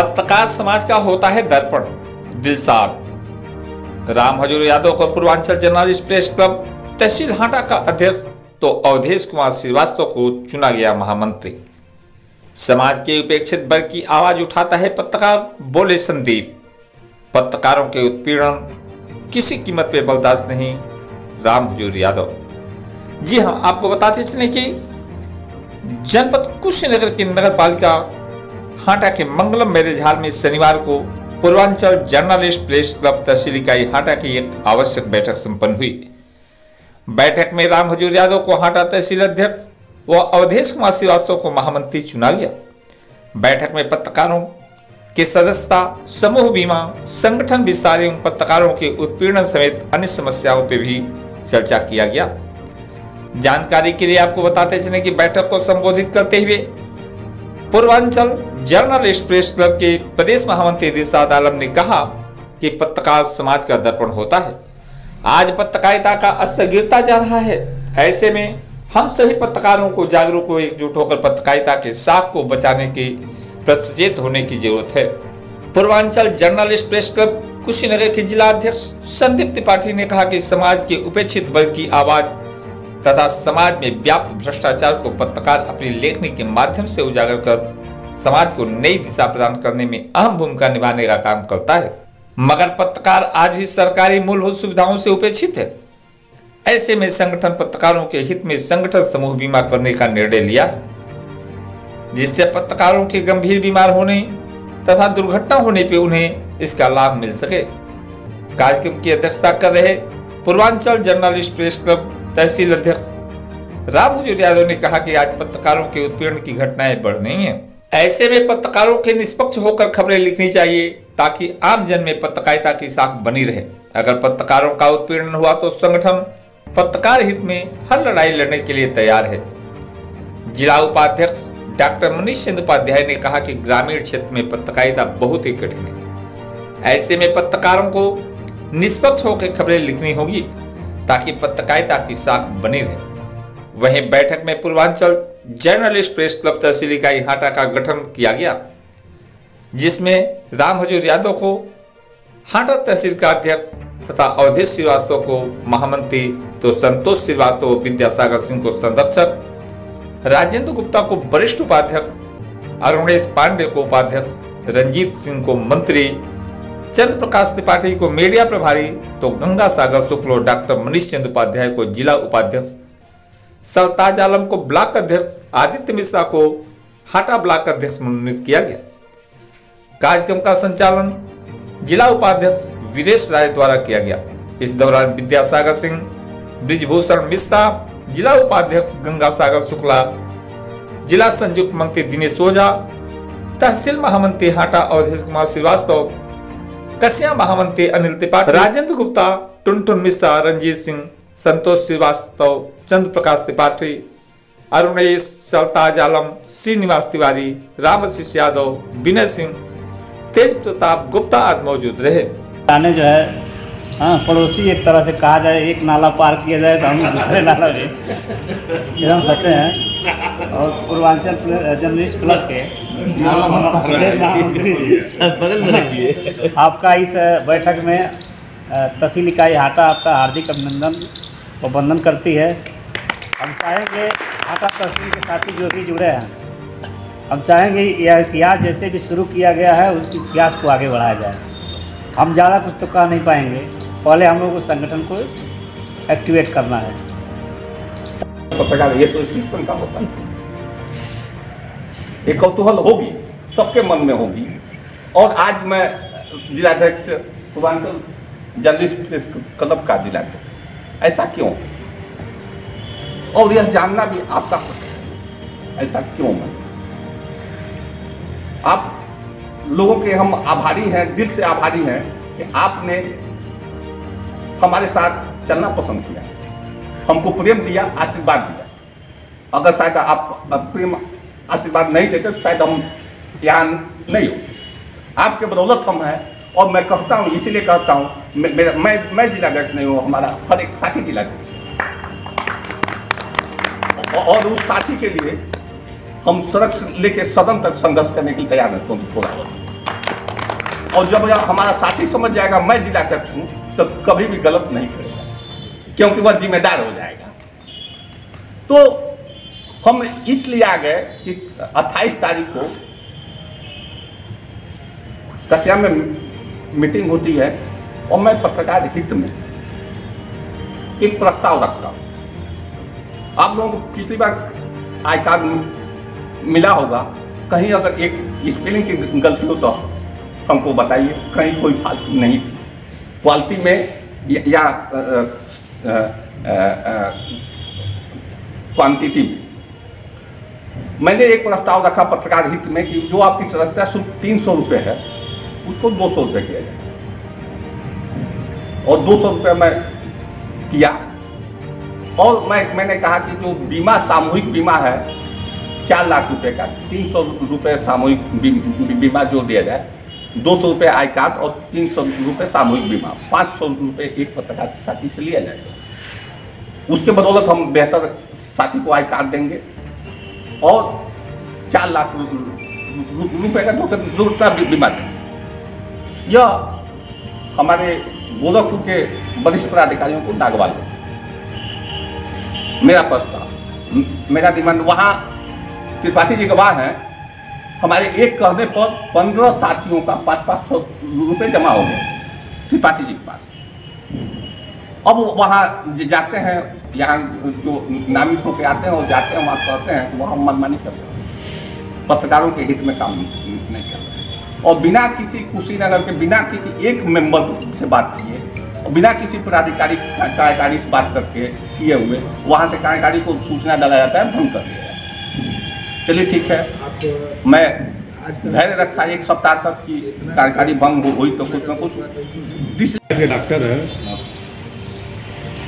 पत्रकार समाज का होता है दर्पण दिलसाद। राम हजूर यादव को पूर्वांचल जर्नलिस्ट प्रेस क्लब तहसील हाटा का अध्यक्ष तो अवधेश कुमार श्रीवास्तव को चुना गया महामंत्री। समाज के उपेक्षित वर्ग की आवाज उठाता है पत्रकार, बोले संदीप। पत्रकारों के उत्पीड़न किसी कीमत पे बर्दाश्त नहीं, राम हजूर यादव। जी हाँ, आपको बताते चले कि जनपद कुशीनगर की नगर पालिका हाटा के मंगलम मैरिज हॉल में शनिवार को पूर्वांचल जर्नलिस्ट प्रेस क्लब तहसील इकाई हाटा की एक आवश्यक बैठक संपन्न हुई। बैठक में राम हजूर यादव को हाटा तहसील अध्यक्ष व अवधेश कुमार श्रीवास्तव को महामंत्री चुना गया। बैठक में पत्रकारों के सदस्यता, समूह बीमा, संगठन विस्तार एवं पत्रकारों के उत्पीड़न समेत अन्य समस्याओं पर भी चर्चा किया गया। जानकारी के लिए आपको बताते चले कि बैठक को संबोधित करते हुए पूर्वांचल जर्नलिस्ट प्रेस क्लब के प्रदेश महामंत्री दिलसाद आलम ने कहा कि पत्रकार समाज का दर्पण होता है। आज पत्रकारिता का स्तर गिरता जा रहा है। ऐसे में हम सभी पत्रकारों को जागरूक व एकजुट होकर पत्रकारिता के साख को बचाने के प्रसचेत होने की जरूरत है। Purvanchal journalist press club Kushinagar के जिला अध्यक्ष संदीप त्रिपाठी ने कहा कि समाज के उपेक्षित वर्ग की आवाज तथा समाज में व्याप्त भ्रष्टाचार को पत्रकार अपनी लेखनी के माध्यम से उजागर कर समाज को नई दिशा प्रदान करने में अहम भूमिका निभाने का काम करता है। मगर पत्रकार आज भी सरकारी मूलभूत सुविधाओं से उपेक्षित है। ऐसे में संगठन पत्रकारों के हित में संगठन समूह बीमा करने का निर्णय लिया, जिससे पत्रकारों के गंभीर बीमार होने तथा दुर्घटना होने पर उन्हें इसका लाभ मिल सके। कार्यक्रम की अध्यक्षता कर रहे पूर्वांचल जर्नलिस्ट प्रेस क्लब तहसील अध्यक्ष राम हजूर यादव ने कहा कि आज पत्रकारों के उत्पीड़न की घटनाएं बढ़ रही हैं। ऐसे में पत्रकारों के निष्पक्ष होकर खबरें लिखनी चाहिए ताकि आम जन में पत्रकारिता की साख बनी रहे। अगर पत्रकारों का उत्पीड़न हुआ तो संगठन पत्रकार हित में हर लड़ाई लड़ने के लिए तैयार है। जिला उपाध्यक्ष डॉक्टर मनीष चंद्र उपाध्याय ने कहा कि ग्रामीण क्षेत्र में पत्रकारिता बहुत ही कठिन है। ऐसे में पत्रकारों को निष्पक्ष होकर खबरें लिखनी होगी ताकि पत्रकारिता की साख बनी रहे। वहीं बैठक में पूर्वांचल जर्नलिस्ट प्रेस क्लब तहसील इकाई हाटा का गठन किया गया, जिसमें राम हजूर यादव को हाटा तहसील का अध्यक्ष तथा अवधेश श्रीवास्तव को महामंत्री तो संतोष श्रीवास्तव विद्यासागर सिंह को संरक्षक, राजेंद्र गुप्ता को वरिष्ठ उपाध्यक्ष, अरुणेश पांडे को उपाध्यक्ष, रंजीत सिंह को मंत्री, चंद्र प्रकाश त्रिपाठी को मीडिया प्रभारी तो गंगा सागर शुक्ल और डॉक्टर मनीष चंद्र उपाध्याय को जिला उपाध्यक्ष, सरताज आलम को ब्लॉक अध्यक्ष, आदित्य मिश्रा को हाटा ब्लॉक अध्यक्ष मनोनीत किया गया। कार्यक्रम का संचालन जिला उपाध्यक्ष वीरेश राय द्वारा किया गया। इस दौरान विद्यासागर सिंह, ब्रिजभूषण मिश्रा, जिला उपाध्यक्ष गंगा सागर शुक्ला, जिला संयुक्त मंत्री दिनेश ओझा, तहसील महामंत्री हाटा अवधेश कुमार श्रीवास्तव, कसिया महामंत्री अनिल त्रिपाठी, राजेंद्र गुप्ता, टुनटुन मिश्रा, रंजीत सिंह, संतोष श्रीवास्तव, चंद्र प्रकाश त्रिपाठी, अरुणेश, सरताज आलम, श्रीनिवास तिवारी, रामशीष यादव, विनय सिंह, तेज प्रताप गुप्ता आदि मौजूद रहे। जो है पड़ोसी एक तरह से कहा जाए, एक नाला पार किया जाए तो हम दूसरे नाला में हम सकते हैं। और पूर्वांचल जर्नलिस्ट क्लब के बगल में आपका इस बैठक में तहसील इकाई हाटा आपका हार्दिक अभिनंदन व वंदन करती है। हम चाहेंगे हाटा तहसील के साथी जो भी जुड़े हैं, हम चाहेंगे यह इतिहास जैसे भी शुरू किया गया है उस इतिहास को आगे बढ़ाया जाए। हम ज़्यादा कुछ तो कह नहीं पाएंगे, पहले हम लोग उस संगठन को एक्टिवेट करना है। पत्रकार ये एसोसिएशन का होता है, एक कौतूहल होगी, सबके मन में होगी। और आज मैं जिलाध्यक्ष पूर्वांचल जर्नलिस्ट प्रेस क्लब का जिलाध्यक्ष, ऐसा क्यों? और यह जानना भी आपका हक है, ऐसा क्यों? मैं आप लोगों के हम आभारी हैं, दिल से आभारी हैं कि आपने हमारे साथ चलना पसंद किया, हमको प्रेम दिया, आशीर्वाद दिया। अगर शायद आप प्रेम आशीर्वाद नहीं देते तो शायद हम यहाँ नहीं हो। आपके बदौलत हम हैं। और मैं कहता हूँ, इसीलिए कहता हूँ, मैं जिलाध्यक्ष नहीं हूँ, हमारा हर एक साथी जिलाध्यक्ष है। और उस साथी के लिए हम सड़क से लेकर सदन तक संघर्ष करने के लिए तैयार हैं। थोड़ा और जब हमारा साथी समझ जाएगा मैं जिला अध्यक्ष हूँ तो कभी भी गलत नहीं करेगा, क्योंकि वह जिम्मेदार हो जाएगा। तो हम इसलिए आ गए कि 28 तारीख को कसिया में मीटिंग होती है और मैं पत्रकार हित में एक प्रस्ताव रखता हूँ। आप लोगों को पिछली बार आई कार्ड मिला होगा, कहीं अगर एक स्पेलिंग की गलती हो तो हमको बताइए, कहीं कोई फालतू नहीं थी क्वालिटी में या क्वांटिटी में। मैंने एक प्रस्ताव रखा पत्रकार हित में कि जो आपकी सदस्यता शुल्क 300 रुपये है उसको 200 रुपये किया जाए, और 200 रुपये मैं किया। और मैंने कहा कि जो बीमा सामूहिक बीमा है 4 लाख रुपए का, 300 रुपये सामूहिक बीमा जो दिया जाए, 200 रुपये आई कार्ड और 300 रुपये सामूहिक बीमा, 500 रुपये एक पत्रकार साथी से लिया जाएगा। उसके बदौलत हम बेहतर साथी को आई कार्ड देंगे और 4 लाख रुपये का दुर्घटना बीमा देंगे। यह हमारे गोरखपुर के वरिष्ठ पदाधिकारियों को नागवा दो। मेरा प्रस्ताव, मेरा डिमांड, वहाँ त्रिपाठी जी गवाह हैं, हमारे एक कहने पर 15 साथियों का 500 रुपये जमा हो गए त्रिपाठी जी के पास। अब वहाँ जाते हैं, यहाँ जो नामित होकर आते हैं और जाते हैं, वहाँ कहते हैं वहाँ मनमानी करते हैं, पत्रकारों के हित में काम नहीं करते, और बिना किसी कुशीनगर के, बिना किसी एक मेंबर से बात किए और बिना किसी पदाधिकारी कार्यकारी से बात करके किए हुए वहाँ से कार्यकारी को सूचना डाला जाता है, भंग कर दिया जाता है। चलिए ठीक है, मैं धैर्य रखा 1 सप्ताह तक की कार्यकारी भंग हुई तो कुछ न कुछ। डॉक्टर है,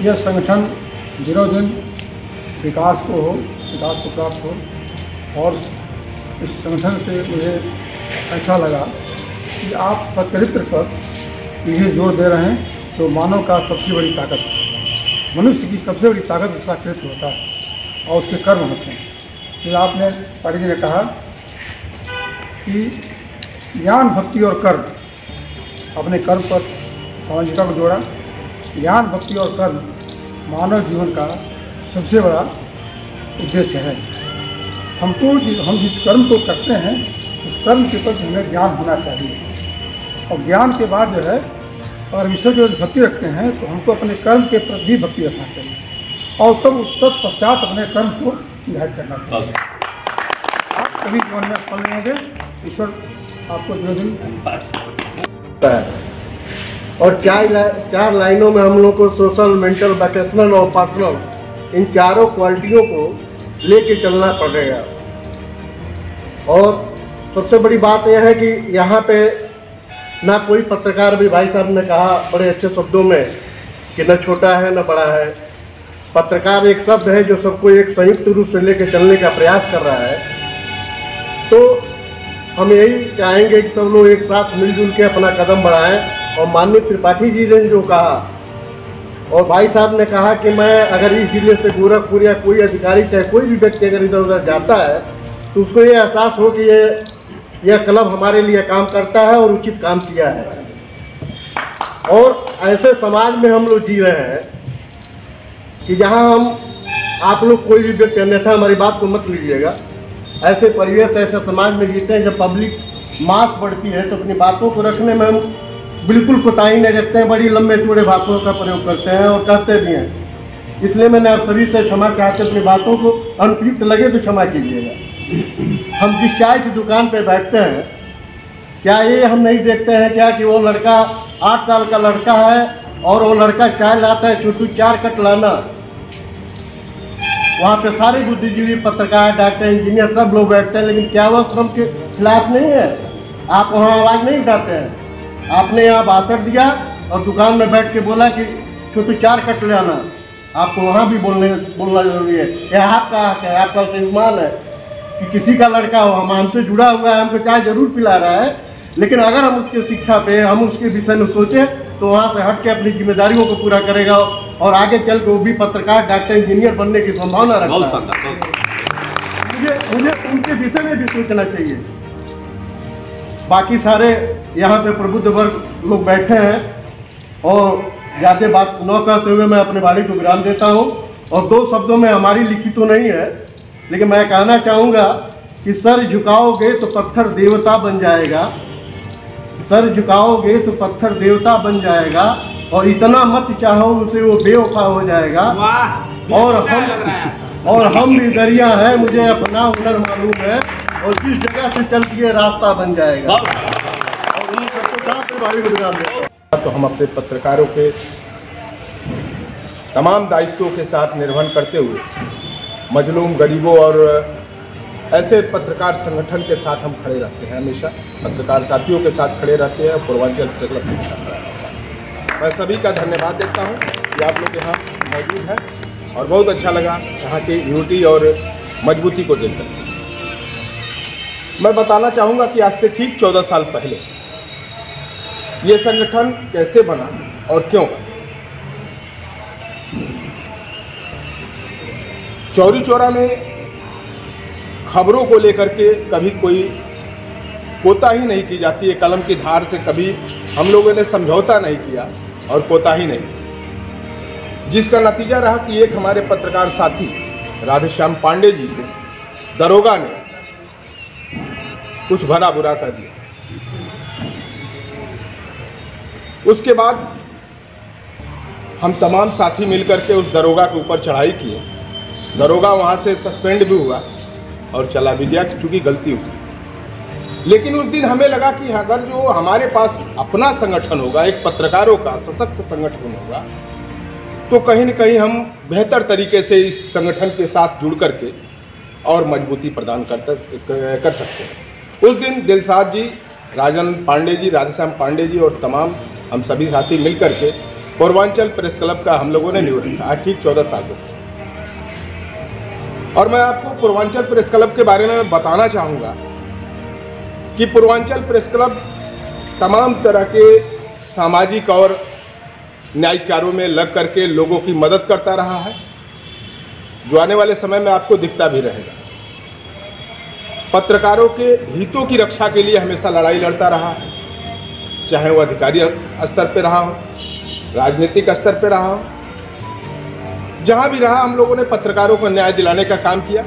यह संगठन दिनों दिन विकास को प्राप्त हो, और इस संगठन से मुझे ऐसा लगा कि आप सच्चरित्र पर ये जोर दे रहे हैं तो मानव का सबसे बड़ी ताकत है। मनुष्य की सबसे बड़ी ताकत उसका चरित्र होता है और उसके कर्म होते हैं। फिर आपने पाटिल जी ने कहा कि ज्ञान, भक्ति और कर्म, अपने कर्म पर सामाजिकता को जोड़ा। ज्ञान, भक्ति और कर्म मानव जीवन का सबसे बड़ा उद्देश्य है। हम जिस कर्म को करते हैं उस कर्म के प्रति हमें ज्ञान होना चाहिए, और ज्ञान के बाद जो है अगर ईश्वर की भक्ति रखते हैं तो हमको अपने कर्म के प्रति भी भक्ति रखना चाहिए, और तब तत्पश्चात अपने कर्म को निर्धारित करना चाहिए। आप कभी जीवन में फल नहीं होंगे, ईश्वर आपको दिनों दिन। और 4 लाइनों में हम लोग को सोशल, मेंटल, वोकेशनल और पर्सनल, इन चारों क्वालिटियों को लेके चलना पड़ेगा। और सबसे बड़ी बात यह है कि यहाँ पे ना कोई पत्रकार, भी भाई साहब ने कहा बड़े अच्छे शब्दों में कि न छोटा है न बड़ा है। पत्रकार एक शब्द है जो सबको एक संयुक्त रूप से लेकर चलने का प्रयास कर रहा है। तो हम यही चाहेंगे कि सब लोग एक साथ मिलजुल के अपना कदम बढ़ाएं। और माननीय त्रिपाठी जी ने जो कहा, और भाई साहब ने कहा कि मैं अगर इस जिले से गोरखपुर या कोई अधिकारी, चाहे कोई भी व्यक्ति अगर इधर उधर जाता है तो उसको ये एहसास हो कि यह क्लब हमारे लिए काम करता है और उचित काम किया है। और ऐसे समाज में हम लोग जी रहे हैं कि जहां हम, आप लोग कोई भी व्यक्ति, अन्यथा हमारी बात को मत लीजिएगा, ऐसे परिवेश, ऐसे समाज में जीते हैं जब पब्लिक मास बढ़ती है तो अपनी बातों को रखने में हम बिल्कुल कोताही नहीं रखते हैं, बड़ी लंबे चौड़े बातों का प्रयोग करते हैं और कहते भी हैं। इसलिए मैंने आप सभी से क्षमा चाहते, अपनी बातों को अनुपयुक्त लगे तो क्षमा कीजिएगा। हम जिस चाय की दुकान पे बैठते हैं, क्या ये हम नहीं देखते हैं क्या कि वो लड़का 8 साल का लड़का है और वो लड़का चाय लाता है, छोटू 4 कट लाना। वहाँ पे सारे बुद्धिजीवी, पत्रकार, डॉक्टर, इंजीनियर सब लोग बैठते हैं, लेकिन क्या वह श्रम के खिलाफ नहीं है? आप वहाँ आवाज़ नहीं उठाते हैं। आपने यहाँ भाषण दिया और दुकान में बैठ के बोला कि छोटू 4 कट ले आना, आपको वहाँ भी बोलना जरूरी है। यह आपका हक है, आपका सम्मान है कि किसी का लड़का हो, हम हमसे जुड़ा हुआ है, हमको चाय जरूर पिला रहा है, लेकिन अगर हम उसकी शिक्षा पे, हम उसके विषय में सोचें तो वहाँ से हट के अपनी जिम्मेदारियों को पूरा करेगा और आगे चल के वो भी पत्रकार, डॉक्टर, इंजीनियर बनने की संभावना रखता है। मुझे उनके विषय में भी सोचना चाहिए। बाकी सारे यहाँ पे प्रबुद्ध वर्ग लोग बैठे हैं और ज़्यादा बात न करते हुए मैं अपने वाणी को विराम देता हूँ। और 2 शब्दों में, हमारी लिखी तो नहीं है, लेकिन मैं कहना चाहूँगा कि सर झुकाओगे तो पत्थर देवता बन जाएगा, सर झुकाओगे तो पत्थर देवता बन जाएगा, और इतना मत चाहो उसे वो बेवफा हो जाएगा। और हम भी दरिया हैं, मुझे अपना हुनर मालूम है, और जिस जगह से चलती है रास्ता बन जाएगा। और उन्हीं सबको साथ में भाई गुजरात में तो हम अपने पत्रकारों के तमाम दायित्वों के साथ निर्वहन करते हुए मजलूम, गरीबों और ऐसे पत्रकार संगठन के साथ हम खड़े रहते हैं। हमेशा पत्रकार साथियों के साथ खड़े रहते हैं, पूर्वांचल प्रेस क्लब के साथ खड़ा रहता है। मैं सभी का धन्यवाद देता हूं कि आप लोग यहाँ मौजूद हैं, और बहुत अच्छा लगा यहाँ की यूनिटी और मजबूती को देखकर। मैं बताना चाहूँगा कि आज से ठीक 14 साल पहले ये संगठन कैसे बना और क्यों बना। चौरी चौरा में खबरों को लेकर के कभी कोई कोताही नहीं की जाती है। कलम की धार से कभी हम लोगों ने समझौता नहीं किया और कोताही नहीं, जिसका नतीजा रहा कि एक हमारे पत्रकार साथी राधेश्याम पांडे जी को दरोगा ने कुछ भला बुरा कर दिया। उसके बाद हम तमाम साथी मिलकर के उस दरोगा के ऊपर चढ़ाई किए। दरोगा वहाँ से सस्पेंड भी हुआ और चला भी गया, चूँकि गलती उसकी थी। लेकिन उस दिन हमें लगा कि अगर जो हमारे पास अपना संगठन होगा, एक पत्रकारों का सशक्त संगठन होगा, तो कहीं न कहीं हम बेहतर तरीके से इस संगठन के साथ जुड़ करके और मजबूती प्रदान कर सकते हैं। उस दिन दिलसाद जी, राजन पांडे जी, राधेश्याम पांडे जी और तमाम हम सभी साथी मिलकर के पूर्वांचल प्रेस क्लब का हम लोगों ने न्यू रखा, आज ठीक 14 साल हो। और मैं आपको पूर्वांचल प्रेस क्लब के बारे में बताना चाहूँगा कि पूर्वांचल प्रेस क्लब तमाम तरह के सामाजिक और न्यायिक कार्यों में लग करके लोगों की मदद करता रहा है, जो आने वाले समय में आपको दिखता भी रहेगा। पत्रकारों के हितों की रक्षा के लिए हमेशा लड़ाई लड़ता रहा है, चाहे वो अधिकारी स्तर पर रहा हो, राजनीतिक स्तर पर रहा हो, जहाँ भी रहा हम लोगों ने पत्रकारों को न्याय दिलाने का काम किया।